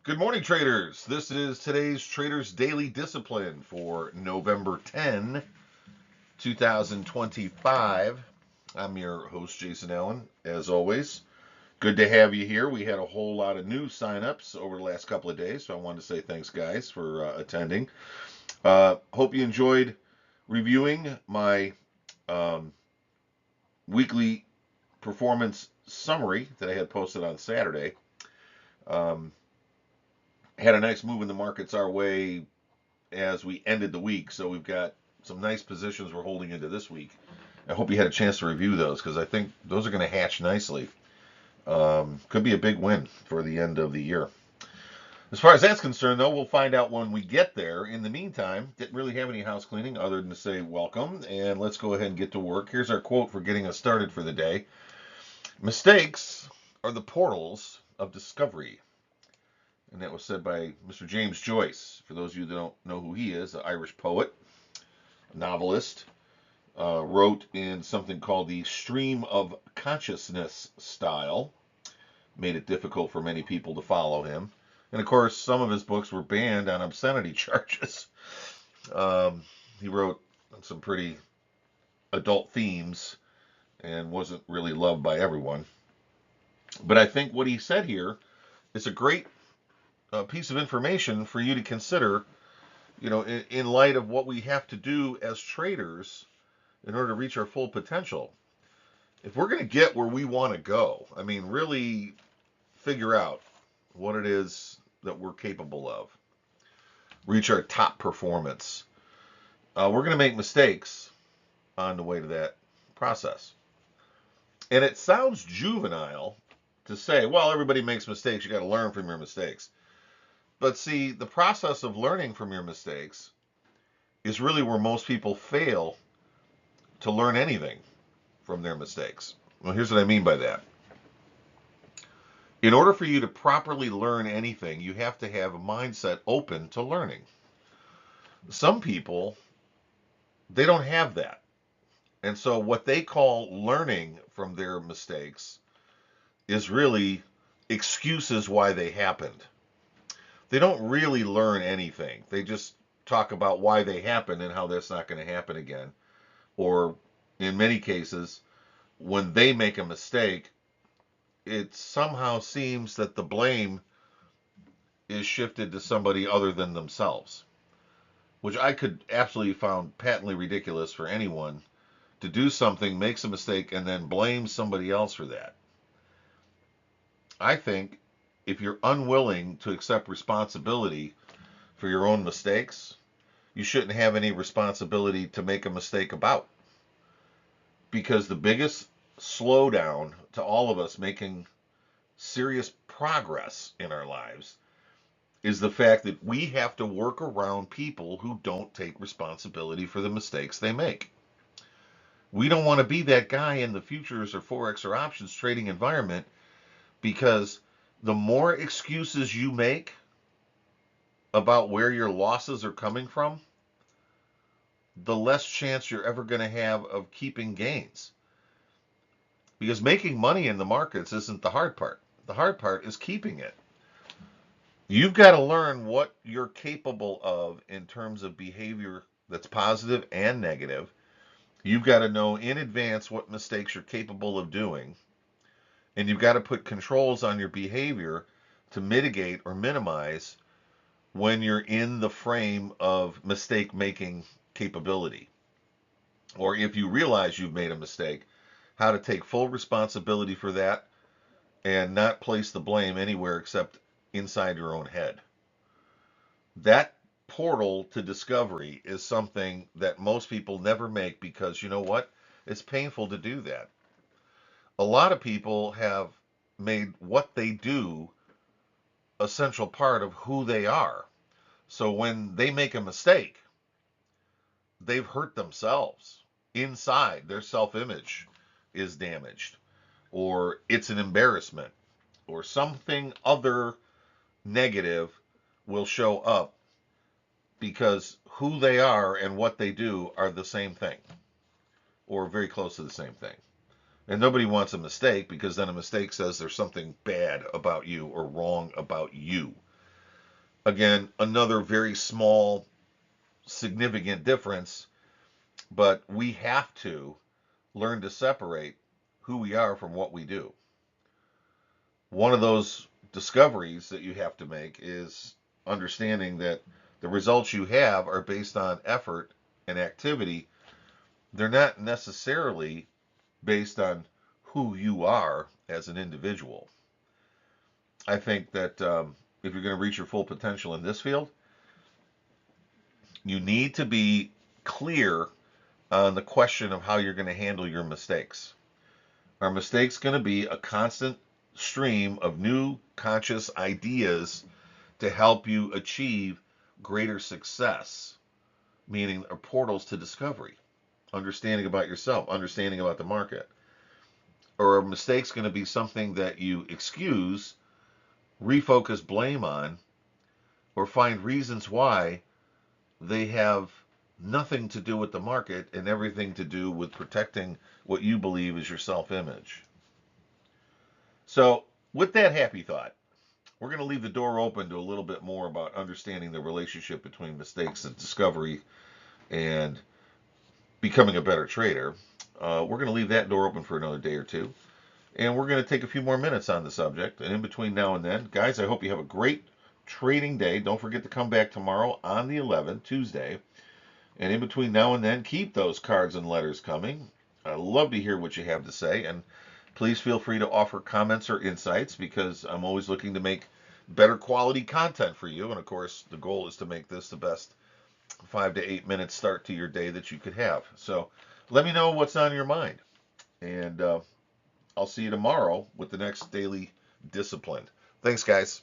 Good morning, traders. This is today's Traders Daily Discipline for November 10, 2025. I'm your host, Jason Allen, as always. Good to have you here. We had a whole lot of new signups over the last couple of days, so I wanted to say thanks, guys, for attending. Hope you enjoyed reviewing my um, weekly performance summary that I had posted on Saturday. Um, had a nice move in the markets our way as we ended the week. So we've got some nice positions we're holding into this week. I hope you had a chance to review those because I think those are going to hatch nicely. Could be a big win for the end of the year. As far as that's concerned, though, we'll find out when we get there. In the meantime, didn't really have any house cleaning other than to say welcome, and let's go ahead and get to work. Here's our quote for getting us started for the day. Mistakes are the portals of discovery. And that was said by Mr. James Joyce. For those of you that don't know who he is, an Irish poet, novelist, wrote in something called the stream of consciousness style, made it difficult for many people to follow him. And of course, some of his books were banned on obscenity charges. Um, he wrote some pretty adult themes and wasn't really loved by everyone. But I think what he said here is a great piece of information for you to consider, in light of what we have to do as traders in order to reach our full potential. If we're going to get where we want to go, I mean, really figure out what it is that we're capable of, reach our top performance. We're going to make mistakes on the way to that process. And it sounds juvenile to say, well, everybody makes mistakes. You got to learn from your mistakes. But see, the process of learning from your mistakes is really where most people fail to learn anything from their mistakes. Well, here's what I mean by that. In order for you to properly learn anything, you have to have a mindset open to learning. Some people, they don't have that. And so what they call learning from their mistakes is really excuses why they happened. They don't really learn anything. They just talk about why they happened and how that's not going to happen again. Or in many cases, when they make a mistake, it somehow seems that the blame is shifted to somebody other than themselves, which I could absolutely found patently ridiculous for anyone to do something, makes a mistake, and then blame somebody else for that. I think if you're unwilling to accept responsibility for your own mistakes, you shouldn't have any responsibility to make a mistake about. Because the biggest slowdown to all of us making serious progress in our lives is the fact that we have to work around people who don't take responsibility for the mistakes they make. We don't want to be that guy in the futures or forex or options trading environment because the more excuses you make about where your losses are coming from, the less chance you're ever going to have of keeping gains. Because making money in the markets isn't the hard part. The hard part is keeping it. You've got to learn what you're capable of in terms of behavior that's positive and negative. You've got to know in advance what mistakes you're capable of doing. And you've got to put controls on your behavior to mitigate or minimize when you're in the frame of mistake making capability. Or if you realize you've made a mistake, how to take full responsibility for that and not place the blame anywhere except inside your own head. That portal to discovery is something that most people never make because you know what? It's painful to do that. A lot of people have made what they do a central part of who they are. So when they make a mistake, they've hurt themselves inside. Their self image is damaged, or it's an embarrassment, or something other negative will show up because who they are and what they do are the same thing or very close to the same thing. And nobody wants a mistake because then a mistake says there's something bad about you or wrong about you. Again, another very small, significant difference, but we have to learn to separate who we are from what we do. One of those discoveries that you have to make is understanding that the results you have are based on effort and activity. They're not necessarily based on who you are as an individual. I think that if you're going to reach your full potential in this field, you need to be clear on the question of how you're going to handle your mistakes. Are mistakes going to be a constant stream of new conscious ideas to help you achieve greater success, meaning portals to discovery, understanding about yourself, understanding about the market? Or are mistakes going to be something that you excuse, refocus blame on, or find reasons why they have nothing to do with the market and everything to do with protecting what you believe is your self-image? So, with that happy thought, we're going to leave the door open to a little bit more about understanding the relationship between mistakes and discovery and becoming a better trader. We're going to leave that door open for another day or two. And we're going to take a few more minutes on the subject. And in between now and then, guys, I hope you have a great trading day. Don't forget to come back tomorrow on the 11th, Tuesday. And in between now and then, keep those cards and letters coming. I love to hear what you have to say. And please feel free to offer comments or insights, because I'm always looking to make better quality content for you. And of course, the goal is to make this the best 5 to 8 minute start to your day that you could have. So let me know what's on your mind. And I'll see you tomorrow with the next daily discipline. Thanks, guys.